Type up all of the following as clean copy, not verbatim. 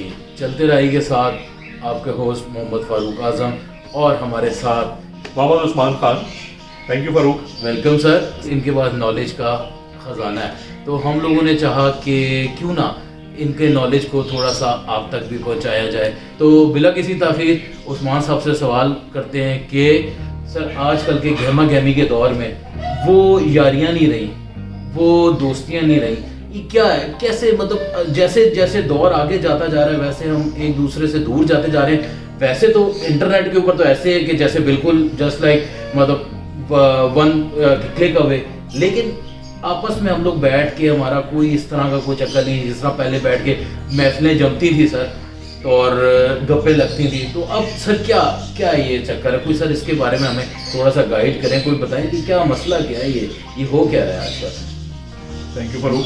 جی چلتے رہی کے ساتھ آپ کے ہوسٹ محمد فاروق اعظم اور ہمارے ساتھ Muhammad Usman Khan. Thank you Farooq. Welcome sir. ان کے پاس نالج کا خزانہ ہے تو ہم لوگوں نے چاہا کہ کیوں نہ ان کے نالج کو تھوڑا سا آپ تک بھی پہنچایا جائے. تو بلا کسی تاخیر عثمان صاحب سے سوال کرتے ہیں کہ سر آج کل کے گہما گہمی کے دور میں وہ یاریاں نہیں رہی, وہ دوستیاں نہیں رہی, یہ کیا ہے, کیسے مطلب جیسے جیسے دور آگے جاتا جا رہا ہے ویسے ہم ایک دوسرے سے دور جاتے جا رہے ہیں. ویسے تو انٹرنیٹ کے اوپر تو ایسے ہے کہ جیسے بالکل جسٹ لائک مطلب ون کلک اوے, لیکن آپس میں ہم لوگ بیٹھ کے ہمارا کوئی اس طرح کا کوئی چکر نہیں جس طرح پہلے بیٹھ کے محفلیں جمتی تھی سر اور گپیں لگتی تھیں. تو اب سر کیا یہ چکر ہے, کوئی سر اس کے بارے میں ہمیں تھوڑا سا گائیڈ کریں, کوئی بتائیں کہ کیا مسئلہ کیا ہے, یہ ہو کیا رہا ہے آج کل. Thank you Farooq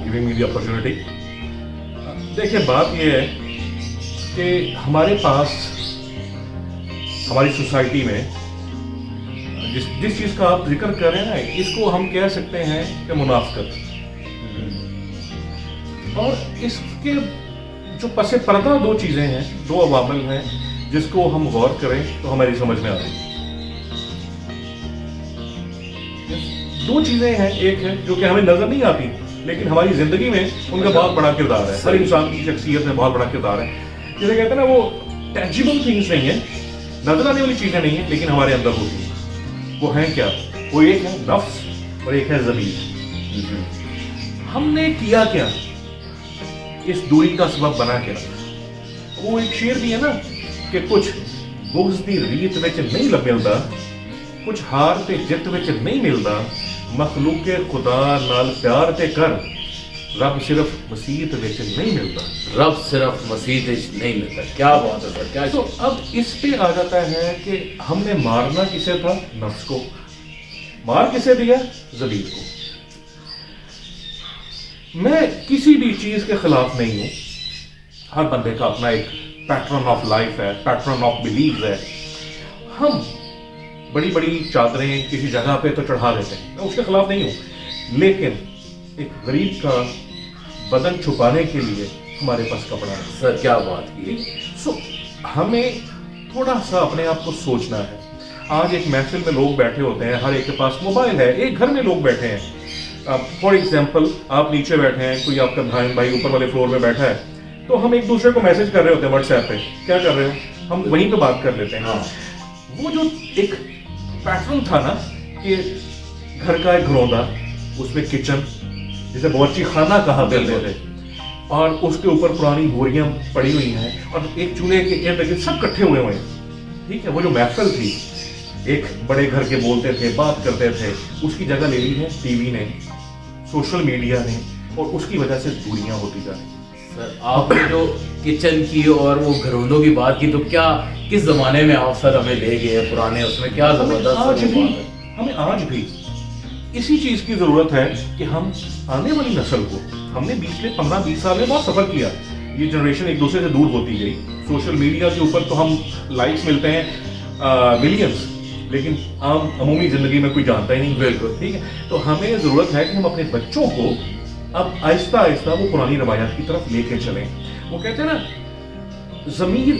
giving me the opportunity. دیکھیں بات یہ ہے کہ ہمارے پاس ہماری سوسائٹی میں جس چیز کا آپ ذکر کر رہے ہیں نا, اس کو ہم کہہ سکتے ہیں کہ منافقت. اور اس کے جو پس پردہ دو چیزیں ہیں, دو عوامل ہیں جس کو ہم غور کریں تو ہماری سمجھ میں آ رہی ہے. دو چیزیں ہیں, ایک ہے جو کہ ہمیں نظر نہیں آتی لیکن ہماری زندگی میں ان کا بہت بڑا کردار ہے, ہر انسان کی شخصیت میں بہت بڑا کردار ہے. جیسے کہتے ہیں نا وہ ٹینجیبل تھنگس نہیں ہیں, نظر آنے والی چیزیں نہیں ہیں لیکن ہمارے اندر ہوتی ہیں. وہ ہیں کیا؟ وہ ایک ہے نفس اور ایک ہے ضمیر. ہم نے کیا کیا, اس دوری کا سبب بنا کیا. وہ ایک شعر بھی ہے نا کہ کچھ بغض دی ریت وچ نہیں ملدا, کچھ ہار تے جت وچ نہیں ملدا, مخلوق خدا نال پیار تے کر, رب صرف مسیت وچ نہیں ملتا. رب صرف مسیح نہیں ملتا. کیا بات ہے سر, کیا. تو اب اس پہ آ جاتا ہے کہ ہم نے مارنا کسے تھا؟ نفس کو. مار کسے دیا؟ ضمیر کو. میں کسی بھی چیز کے خلاف نہیں ہوں, ہر بندے کا اپنا ایک پیٹرن آف لائف ہے, پیٹرن آف بلیف ہے. ہم بڑی بڑی چادریں کسی جگہ پہ تو چڑھا دیتے ہیں, میں اس کے خلاف نہیں ہوں, لیکن ایک غریب کا بدن چھپانے کے لیے ہمارے پاس کپڑا ہے. سر کیا بات کی. سو ہمیں تھوڑا سا اپنے آپ کو سوچنا ہے. آج ایک محفل میں لوگ بیٹھے ہوتے ہیں, ہر ایک کے پاس موبائل ہے, ایک گھر میں لوگ بیٹھے ہیں. فار ایگزامپل آپ نیچے بیٹھے ہیں, کوئی آپ کا بھائی اوپر والے فلور میں بیٹھا ہے, تو ہم ایک دوسرے کو میسج کر رہے ہوتے ہیں واٹس ایپ پہ, کیا کر رہے ہیں ہم وہیں پہ بات کر لیتے ہیں. وہ جو ایک پیٹرن تھا نا کہ گھر کا ایک گھروندا, اس میں کچن جسے باورچی خانہ کہا کرتے تھے, اور اس کے اوپر پرانی بوریاں پڑی ہوئی ہیں, اور ایک چولہے کے ارد گرد سب کٹھے ہوئے ہوئے ہیں. ٹھیک ہے, وہ جو محفل تھی, ایک بڑے گھر کے بولتے تھے, بات کرتے تھے, اس کی جگہ لے لی ہے ٹی وی نے, سوشل میڈیا نے, اور اس کی وجہ سے دوریاں ہوتی جا رہی ہیں. سر آپ نے جو کچن کی اور وہ گھرونوں کی بات کی, تو کیا کس زمانے میں آپ سر ہمیں لے گئے پرانے, اس میں کیا زبردست ہمیں آج بھی اسی چیز کی ضرورت ہے کہ ہم آنے والی نسل کو, ہم نے پچھلے 15-20 سال میں بہت سفر کیا, یہ جنریشن ایک دوسرے سے دور ہوتی گئی. سوشل میڈیا کے اوپر تو ہم لائکس ملتے ہیں ملینز, لیکن عام عمومی زندگی میں کوئی جانتا ہی نہیں. بالکل ٹھیک ہے. تو ہمیں ضرورت ہے کہ ہم اپنے بچوں کو اب آہستہ آہستہ وہ پرانی روایات کی طرف لے کے چلیں. وہ کہتے ہیں نا ضمیر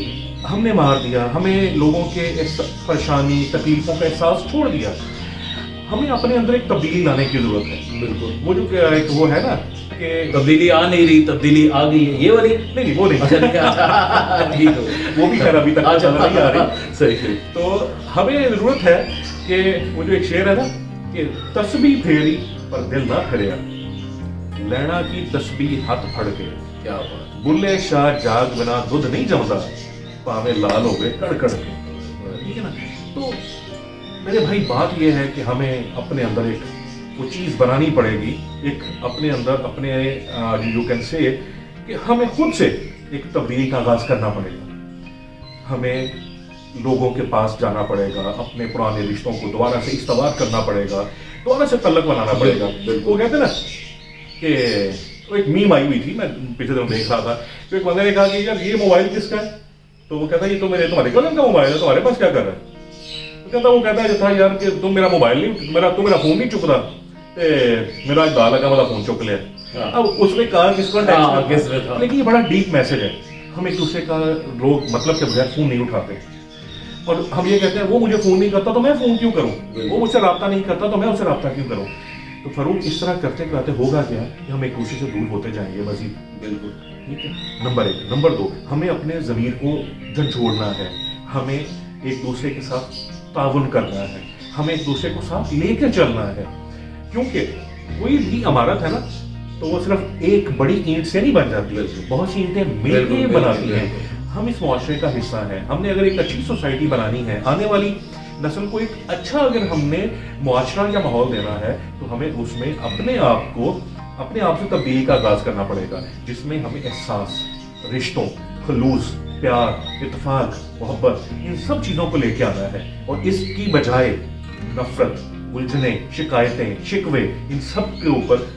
ہم نے مار دیا, ہمیں لوگوں کے پریشانی تکلیفوں کا احساس چھوڑ دیا. ہمیں اپنے اندر ایک تبدیلی لانے کی ضرورت ہے. بالکل. وہ جو ایک وہ ہے نا کہ تبدیلی آ نہیں رہی, تبدیلی آ گئی ہے, یہ والی نہیں وہ نہیں, وہ بھی خیر ابھی تک نہیں آ رہی. صحیح. تو ہمیں ضرورت ہے کہ وہ جو ایک شعر ہے نا کہ تسبیح پھیری پر دل نہ پھریا, لینا کی تسبیح ہاتھ پھڑ کے. کیا بات. بلے شاہ جاگ بنا دودھ نہیں جمتا, پاوے لال ہو گئے کڑ کڑ کے. ٹھیک ہے نا. تو میرے بھائی بات یہ ہے کہ ہمیں اپنے اندر ایک وہ چیز بنانی پڑے گی, ایک اپنے اندر اپنے یو کین سے کہ ہمیں خود سے ایک تبدیلی کا آغاز کرنا پڑے گا. ہمیں لوگوں کے پاس جانا پڑے گا, اپنے پرانے رشتوں کو دوبارہ سے استوار کرنا پڑے گا, دوبارہ سے تعلق بنانا پڑے گا. وہ کہتے ہیں نا کہ ایک میم آئی ہوئی تھی, میں پچھلے دنوں دیکھ رہا تھا, تو ایک بندے نے کہا کہ یار یہ موبائل کس کا ہے, تو وہ کہتا ہے یہ تو تمہارے کزن کا موبائل ہے, تمہارے پاس کیا کر رہا ہے. وہ کہتا ہے تھا یار کہ تم میرا موبائل نہیں, تو میرا فون نہیں چکتا, میرا دال لگا والا فون چک لیا. اب اس میں کہا کس کا, لیکن یہ بڑا ڈیپ میسج ہے. हम एक दूसरे का लोग मतलब के बगैर फ़ोन नहीं उठाते, और हम ये कहते हैं वो मुझे फ़ोन नहीं करता तो मैं फ़ोन क्यों करूँ, वो मुझसे रब्ता नहीं करता तो मैं उससे रब्ता क्यों करूँ। तो फरूक इस तरह करते करते होगा क्या कि हम एक दूसरे से दूर होते जाएंगे मजीद। बिल्कुल ठीक है, नंबर 1। नंबर 2, हमें अपने ज़मीर को झंझोड़ना है, हमें एक दूसरे के साथ ताउन करना है, हमें एक दूसरे को साथ लेके चलना है, क्योंकि कोई भी इमारत है ना तो वो सिर्फ एक बड़ी ईंट से नहीं बन जाती, बहुत सी ईंटें मिलकर बनाती हैं। हम इस मुआशरे का हिस्सा हैं, हमने अगर एक अच्छी सोसाइटी बनानी है, आने वाली नस्ल को एक अच्छा अगर हमने मुआशरा या माहौल देना है, तो हमें उसमें अपने आप से तब्दीली का आगाज करना पड़ेगा, जिसमें हमें एहसास, रिश्तों, खलूस, प्यार, इत्तेफाक, मोहब्बत, इन सब चीज़ों को लेके आना है, और इसकी बजाय नफरत, उलझने, शिकायतें, शिकवे, इन सब के ऊपर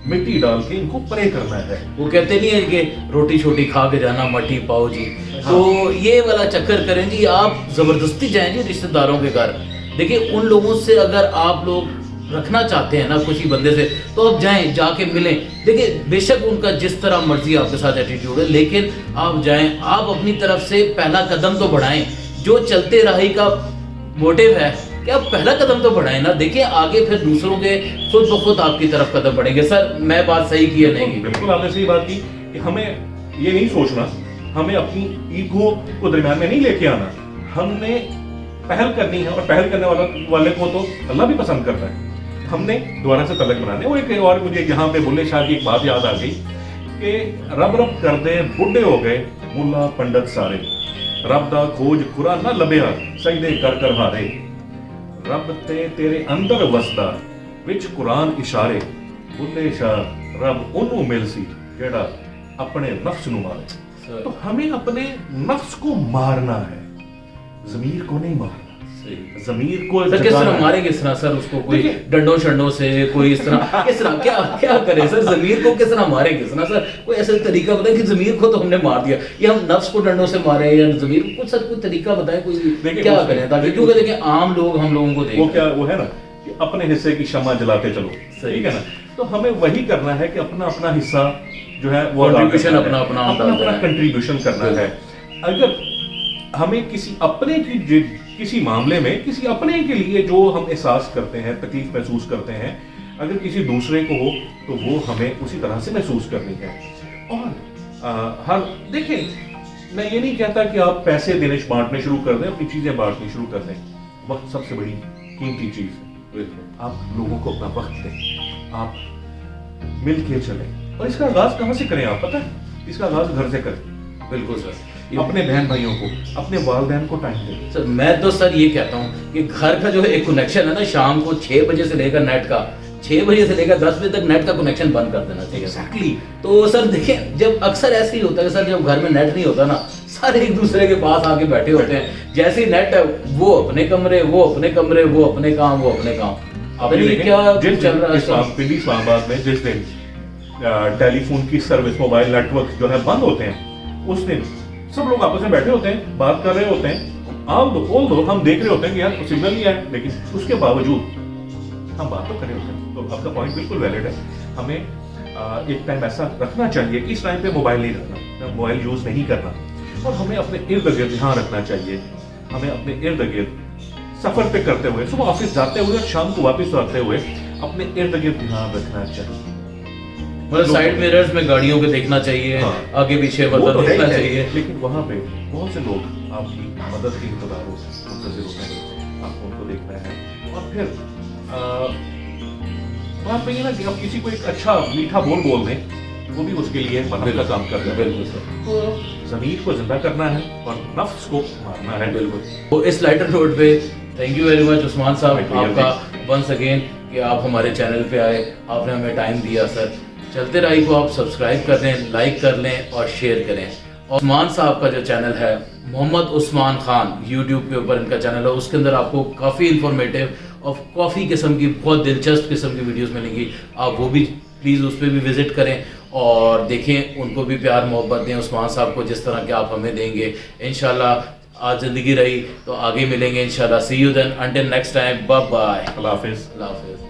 मिट्टी डाल के इनको परे करना है। वो कहते नहीं है कि रोटी छोटी खा के जाना मट्टी पाओ जी। हाँ। तो ये वाला चक्कर करें जी, आप जबरदस्ती जाएं जी रिश्तेदारों के घर। देखिए उन लोगों से अगर आप लोग रखना चाहते हैं ना किसी बंदे से, तो आप जाएं, जाके मिलें। देखिए बेशक उनका जिस तरह मर्जी आपके साथ एटीट्यूड है, लेकिन आप जाएं, आप अपनी तरफ से पहला कदम तो बढ़ाएं। जो चलते राही का मोटिव है कि आप पहला कदम तो बढ़ाएं ना, देखिए आगे फिर दूसरों के खुद ब खुद आपकी तरफ कदम बढ़ेंगे। सर मैं बात सही की है नहीं? बिल्कुल आपने सही बात की कि हमें ये नहीं सोचना, हमें अपनी ईगो को दरमियान में नहीं लेके आना, हमने पहल करनी है, और पहल करने वाले को तो अल्लाह भी पसंद करता है। हमने दोबारा से तलक बनाने। वो एक और मुझे यहाँ पे बुल्ले शाह की एक बात याद आ गई कि रब रब कर दे बुढ़े हो गए मुल्ला पंडित सारे, रब दा खोज खुरा ना लभ्या सजदे कर कर हारे, रब ते तेरे अंदर वसदा विच कुरान इशारे, बुल्ले शाह रब उन्नू मिल सी जेड़ा अपने नफ्स नू मारे। तो हमें अपने नफ्स को मारना है, जमीर को नहीं मारना। जमीर को सर किस तरह मारे, किस तरह सर उसको, कोई डंडों शंडों से, कोई इस तरह किस तरह क्या क्या करे सर, जमीर को किस तरह मारे, किस तरह सर कोई ऐसा तरीका बताए कि जमीर को तो हमने मार दिया, या हम नफ्स को डंडों से मारे या जमीर को, कुछ सर कोई तरीका बताए, कोई क्या करें ताकि, क्योंकि देखिए आम लोग हम लोगों को देखें, वो क्या वो है ना कि अपने हिस्से की शमा जलाते चलो, ठीक है ना। तो हमें वही करना है कि अपना अपना हिस्सा जो है वो कंट्रीब्यूशन अपना कंट्रीब्यूशन करना है। अगर हमें किसी अपने की किसी मामले में किसी अपने के लिए जो हम एहसास करते हैं, तकलीफ महसूस करते हैं, अगर किसी दूसरे को हो तो वो हमें उसी तरह से महसूस करनी है। और हर देखें, मैं ये नहीं कहता कि आप पैसे देने बांटने शुरू कर दें, अपनी चीजें बांटनी शुरू कर दें। वक्त सबसे बड़ी कीमती चीज है, आप लोगों को अपना वक्त दें, आप मिल के चलें। और इसका आगाज कहाँ से करें आप पता है? इसका आगाज घर से करें। बिल्कुल सर, अपने बहन भाइयों को, अपने वालिदैन को टाइम दें। सर मैं तो सर ये कहता हूँ कि घर का जो एक कनेक्शन है ना, शाम को 6 बजे से लेकर नेट का 6 बजे से लेकर 10 बजे तक नेट का कनेक्शन बंद कर देना चाहिए। Exactly. तो सर देखिए जब अक्सर ऐसे ही होता है सर, जब घर में नेट नहीं होता ना, सारे एक दूसरे के पास आके बैठे होते हैं, जैसे ही नेट है वो अपने कमरे, वो अपने कमरे, वो अपने काम, वो अपने काम। आपने ये क्या जिस चल रहा है पिंडी इस्लामाबाद में जिस दिन टेलीफोन की सर्विस, मोबाइल नेटवर्क जो है बंद होते हैं, उस दिन सब लोग आपस में बैठे होते हैं, बात कर रहे होते हैं, हम देख रहे होते हैं कि यार सिग्नल नहीं है, लेकिन उसके बावजूद हम बात तो कर रहे होते हैं। तो आपका पॉइंट बिल्कुल वैलिड है। हमें एक टाइम ऐसा रखना चाहिए कि इस टाइम पे मोबाइल नहीं रखना, मोबाइल यूज नहीं करना, और हमें अपने इर्द गिर्द ध्यान रखना चाहिए। हमें अपने इर्द गिर्द सफर पे करते हुए, सुबह ऑफिस जाते हुए और शाम को वापस आते हुए अपने इर्द गिर्द ध्यान रखना चाहिए। मतलब साइड मिरर्स में गाड़ियों को देखना चाहिए, हाँ। आगे पीछे वो मतलब तो देखना है, चाहिए। लेकिन वहाँ पे बहुत से लोग आपकी मदद के इंतजार मुंतज़िर होते हैं, आपको उनको देखना है। और फिर बात ये ना कि आप किसी को एक अच्छा मीठा बोल दें, वो भी उसके लिए मदद का काम कर रहा है। बिल्कुल सर, तो ज़मीर को जिंदा करना है और नफ्स को मारना है। बिल्कुल। तो इस लाइटर नोट पे thank you very much Usman साहब, Thank you, आपका वंस अगेन कि आप हमारे चैनल पे आए, आपने हमें टाइम दिया सर। चलते राही को आप सब्सक्राइब कर लें, लाइक कर लें और शेयर करें। और उस्मान साहब का जो चैनल है मोहम्मद उस्मान खान, यूट्यूब के ऊपर इनका चैनल है, उसके अंदर आपको काफ़ी इंफॉर्मेटिव और काफ़ी किस्म की बहुत दिलचस्प किस्म की वीडियोस मिलेंगी। आप वो भी प्लीज़ उस पर भी विजिट करें और देखें, उनको भी प्यार मोहब्बत दें उस्मान साहब को जिस तरह के आप हमें देंगे। इंशाल्लाह आज ज़िंदगी रही तो आगे मिलेंगे इंशाल्लाह। See you then, until next time, bye bye, अल्लाह हाफिज़। अल्लाह हाफिज़।